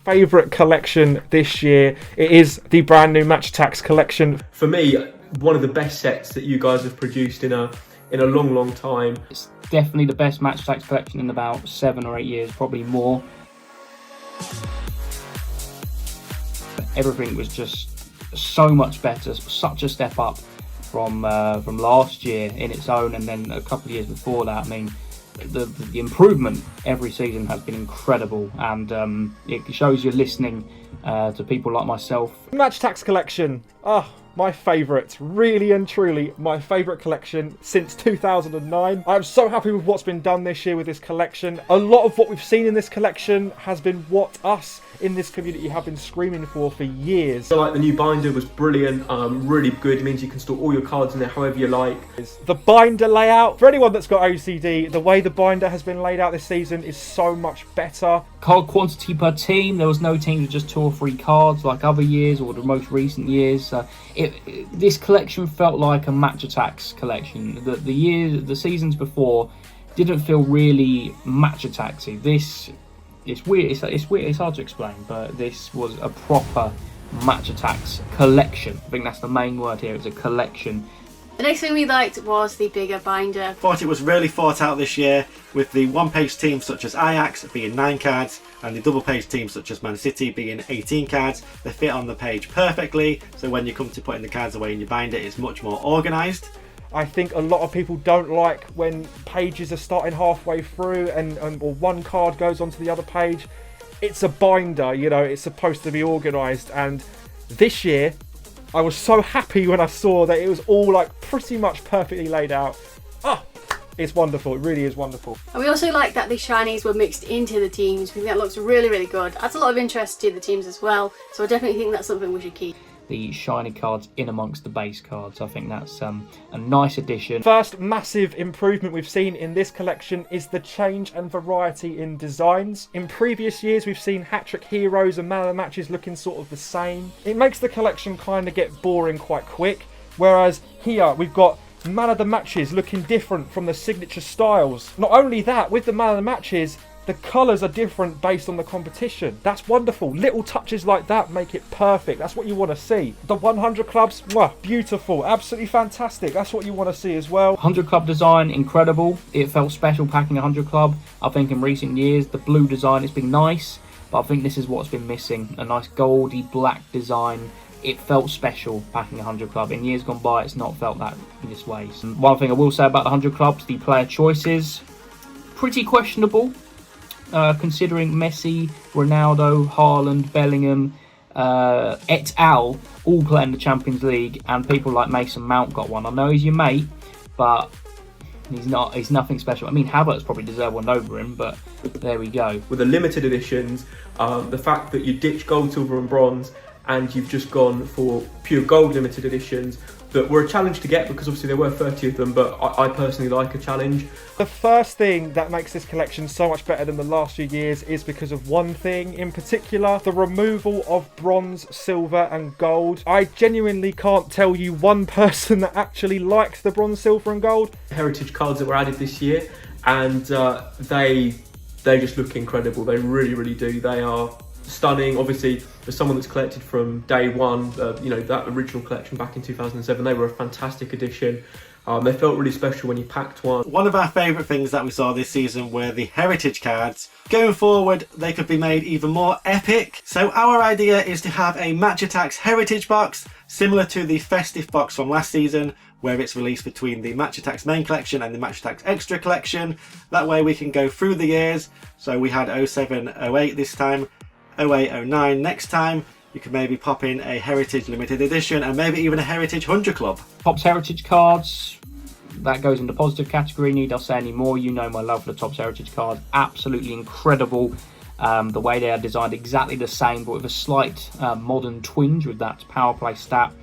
favourite collection this year. It is the brand new Match Attax collection. For me, one of the best sets that you guys have produced in a long time. It's definitely the best Match Attax collection in about 7 or 8 years, probably more. Everything was just so much better, such a step up from last year in its own, and then a couple of years before that. I mean, the improvement every season has been incredible, and it shows you're listening to people like myself. Match Attax collection, my favourite, really and truly my favourite collection since 2009. I'm so happy with what's been done this year with this collection. A lot of what we've seen in this collection has been what us in this community have been screaming for years. So like the new binder was brilliant, really good. It means you can store all your cards in there however you like. The binder layout, for anyone that's got OCD, the way the binder has been laid out this season is so much better. Card quantity per team, there was no team with just 2 or 3 cards like other years or the most recent years. This collection felt like a Match Attax collection. The seasons before didn't feel really Match Attaxy. This, it's weird. It's weird. It's hard to explain, but this was a proper Match Attax collection. I think that's the main word here. It's a collection. The next thing we liked was the bigger binder. Thought it was really thought out this year, with the one-page teams such as Ajax being 9 cards and the double-page teams such as Man City being 18 cards. They fit on the page perfectly, so when you come to putting the cards away in your binder, it's much more organised. I think a lot of people don't like when pages are starting halfway through or one card goes onto the other page. It's a binder, you know, it's supposed to be organised, and this year I was so happy when I saw that it was all like pretty much perfectly laid out. It's wonderful. It really is wonderful. And we also like that the shinies were mixed into the teams. We think that looks really, really good. Adds a lot of interest to the teams as well. So I definitely think that's something we should keep. The shiny cards in amongst the base cards. I think that's a nice addition. First massive improvement we've seen in this collection is the change and variety in designs. In previous years we've seen hat-trick heroes and man of the matches looking sort of the same. It makes the collection kind of get boring quite quick, whereas here we've got man of the matches looking different from the signature styles. Not only that, with the man of the matches, the colours are different based on the competition. That's wonderful. Little touches like that make it perfect. That's what you want to see. The 100 clubs, beautiful. Absolutely fantastic. That's what you want to see as well. 100 club design, incredible. It felt special packing 100 club. I think in recent years, the blue design has been nice, but I think this is what's been missing. A nice goldy black design. It felt special packing 100 club. In years gone by, it's not felt that in this way. So one thing I will say about the 100 clubs, the player choices, pretty questionable. Considering Messi, Ronaldo, Haaland, Bellingham, et al. All play in the Champions League, and people like Mason Mount got one. I know he's your mate, but he's nothing special. I mean, Havertz probably deserved one over him, but there we go. With the limited editions, the fact that you ditch gold, silver and bronze and you've just gone for pure gold limited editions that were a challenge to get, because obviously there were 30 of them, but I personally like a challenge. The first thing that makes this collection so much better than the last few years is because of one thing in particular: the removal of bronze, silver and gold. I genuinely can't tell you one person that actually liked the bronze, silver and gold. Heritage cards that were added this year, and they just look incredible. They really do. They are stunning. Obviously, for someone that's collected from day one, that original collection back in 2007, they were a fantastic addition. They felt really special when you packed one. One of our favourite things that we saw this season were the heritage cards. Going forward, they could be made even more epic. So our idea is to have a Match Attax heritage box, similar to the festive box from last season, where it's released between the Match Attax main collection and the Match Attax extra collection. That way we can go through the years. So we had 07, 08 this time, 08, 09 next time. You could maybe pop in a Heritage Limited Edition and maybe even a Heritage 100 Club. Topps Heritage cards, that goes in the positive category. Need I say any more? You know my love for the Topps Heritage cards. Absolutely incredible. The way they are designed, exactly the same, but with a slight modern twinge with that power play stat.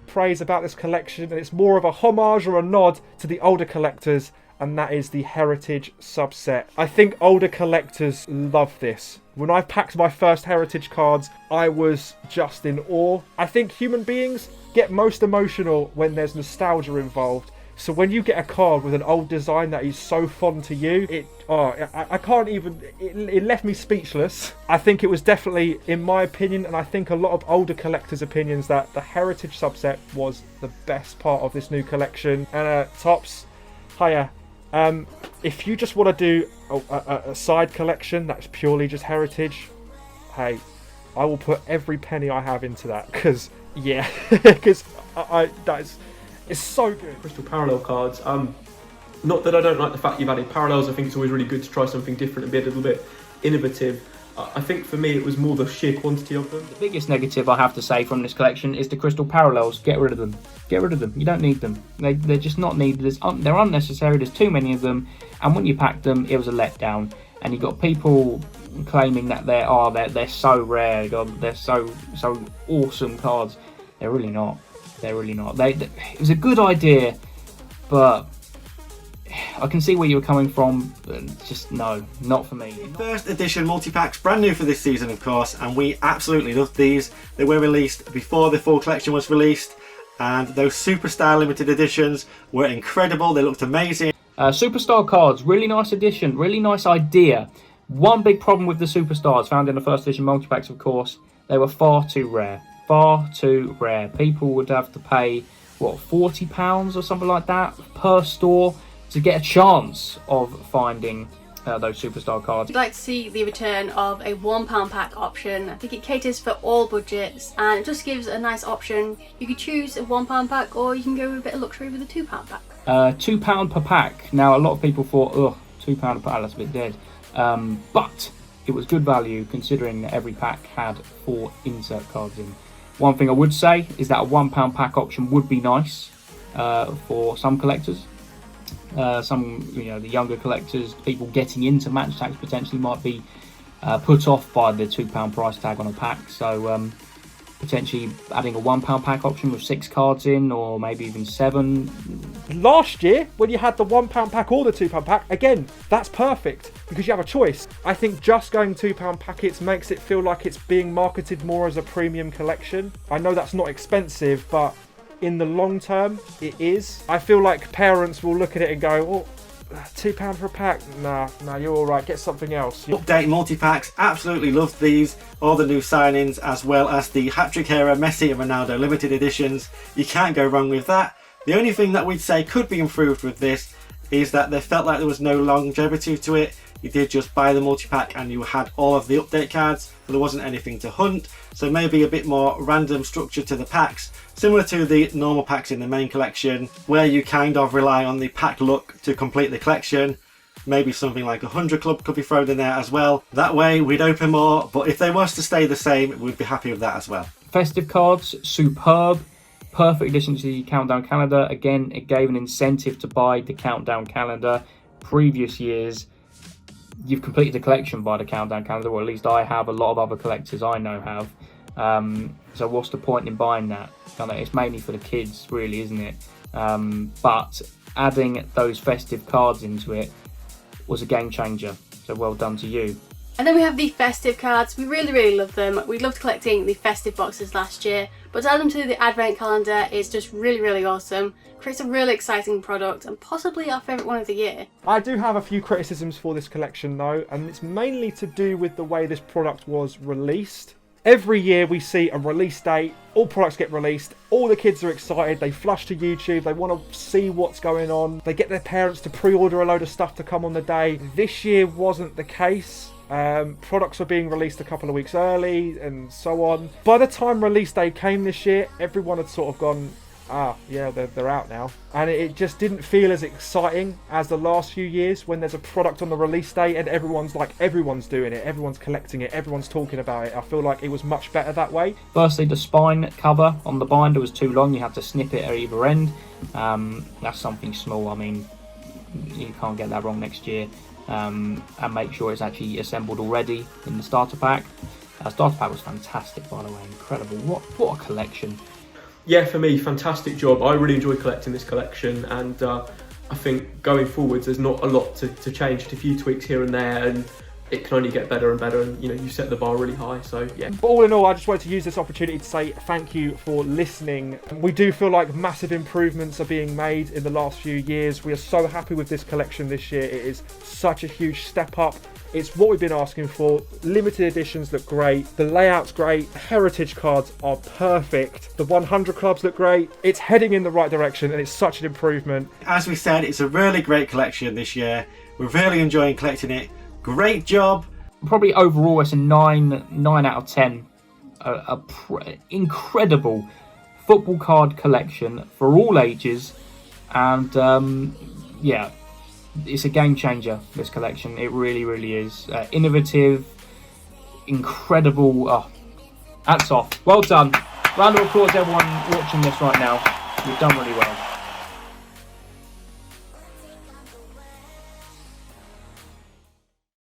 Praise about this collection, and it's more of a homage or a nod to the older collectors, and that is the Heritage subset. I think older collectors love this. When I packed my first Heritage cards, I was just in awe. I think human beings get most emotional when there's nostalgia involved. So when you get a card with an old design that is so fond to you, I can't even, it left me speechless. I think it was definitely, in my opinion, and I think a lot of older collectors' opinions, that the Heritage subset was the best part of this new collection. And Tops, hiya. If you just want to do a side collection that's purely just Heritage, hey, I will put every penny I have into that, because it's so good. Crystal Parallel cards. Not that I don't like the fact you've added parallels. I think it's always really good to try something different and be a little bit innovative. I think for me it was more the sheer quantity of them. The biggest negative I have to say from this collection is the crystal parallels. Get rid of them. Get rid of them. You don't need them. They're just not needed. They're unnecessary. There's too many of them. And when you packed them, it was a letdown. And you got people claiming that they're so rare. God, they're so awesome cards. They're really not. They're really not. It was a good idea, but I can see where you were coming from, but just no, not for me. First edition multi-packs, brand new for this season of course, and we absolutely loved these. They were released before the full collection was released, and those Superstar limited editions were incredible. They looked amazing. Superstar cards, really nice edition, really nice idea. One big problem with the Superstars found in the first edition multi-packs, of course, they were far too rare. Far too rare. People would have to pay, what, £40 or something like that per store to get a chance of finding those Superstar cards. I'd like to see the return of a £1 pack option. I think it caters for all budgets and it just gives a nice option. You could choose a £1 pack, or you can go with a bit of luxury with a £2 pack. £2 per pack. Now a lot of people thought, £2 per pack, that's a bit dead. But it was good value considering that every pack had 4 insert cards in. One thing I would say is that a £1 pack option would be nice for some collectors. Some, the younger collectors, people getting into match Attax potentially might be put off by the £2 price tag on a pack. So potentially adding a £1 pack option with 6 cards in, or maybe even 7. Last year, when you had the £1 pack or the £2 pack, again, that's perfect because you have a choice. I think just going £2 packets makes it feel like it's being marketed more as a premium collection. I know that's not expensive, but in the long term, it is. I feel like parents will look at it and go, £2 for a pack? Nah, you're all right, get something else. Update multi-packs, absolutely loved these. All the new signings, as well as the hat-trick era Messi and Ronaldo limited editions. You can't go wrong with that. The only thing that we'd say could be improved with this is that they felt like there was no longevity to it. You did just buy the multi-pack and you had all of the update cards, but there wasn't anything to hunt. So maybe a bit more random structure to the packs, similar to the normal packs in the main collection, where you kind of rely on the pack luck to complete the collection. Maybe something like 100 Club could be thrown in there as well. That way we'd open more, but if they was to stay the same, we'd be happy with that as well. Festive cards, superb. Perfect addition to the Countdown calendar. Again, it gave an incentive to buy the Countdown calendar. Previous years, you've completed the collection by the Countdown calendar, or at least I have. A lot of other collectors I know have. So what's the point in buying that? It's mainly for the kids, really, isn't it? But adding those festive cards into it was a game changer. So well done to you. And then we have the festive cards. We really love them. We loved collecting the festive boxes last year, but to add them to the advent calendar is just really awesome. Creates a really exciting product and possibly our favourite one of the year. I do have a few criticisms for this collection though, and it's mainly to do with the way this product was released. Every year we see a release date, all products get released, all the kids are excited, they flush to YouTube, they want to see what's going on, they get their parents to pre-order a load of stuff to come on the day. This year wasn't the case. Products were being released a couple of weeks early and so on. By the time release day came this year, everyone had sort of gone, yeah, they're out now. And it just didn't feel as exciting as the last few years when there's a product on the release day and everyone's doing it, everyone's collecting it, everyone's talking about it. I feel like it was much better that way. Firstly, the spine cover on the binder was too long. You had to snip it at either end. That's something small. I mean, you can't get that wrong next year. And make sure it's actually assembled already in the starter pack. Starter pack was fantastic, by the way, incredible. What a collection. Yeah, for me, fantastic job. I really enjoy collecting this collection, and I think going forwards there's not a lot to change, just a few tweaks here and there, and it can only get better and better, and you set the bar really high. So yeah. But all in all, I just wanted to use this opportunity to say thank you for listening. We do feel like massive improvements are being made in the last few years. We are so happy with this collection this year. It is such a huge step up. It's what we've been asking for. Limited editions look great. The layout's great. Heritage cards are perfect. The 100 clubs look great. It's heading in the right direction, and it's such an improvement. As we said, it's a really great collection this year. We're really enjoying collecting it. Great job. Probably overall, it's a 9 out of 10. Incredible football card collection for all ages, and yeah, it's a game changer, this collection. It really, really is. Innovative, incredible. Oh, hats off. Well done. Round of applause, everyone watching this right now. You've done really well.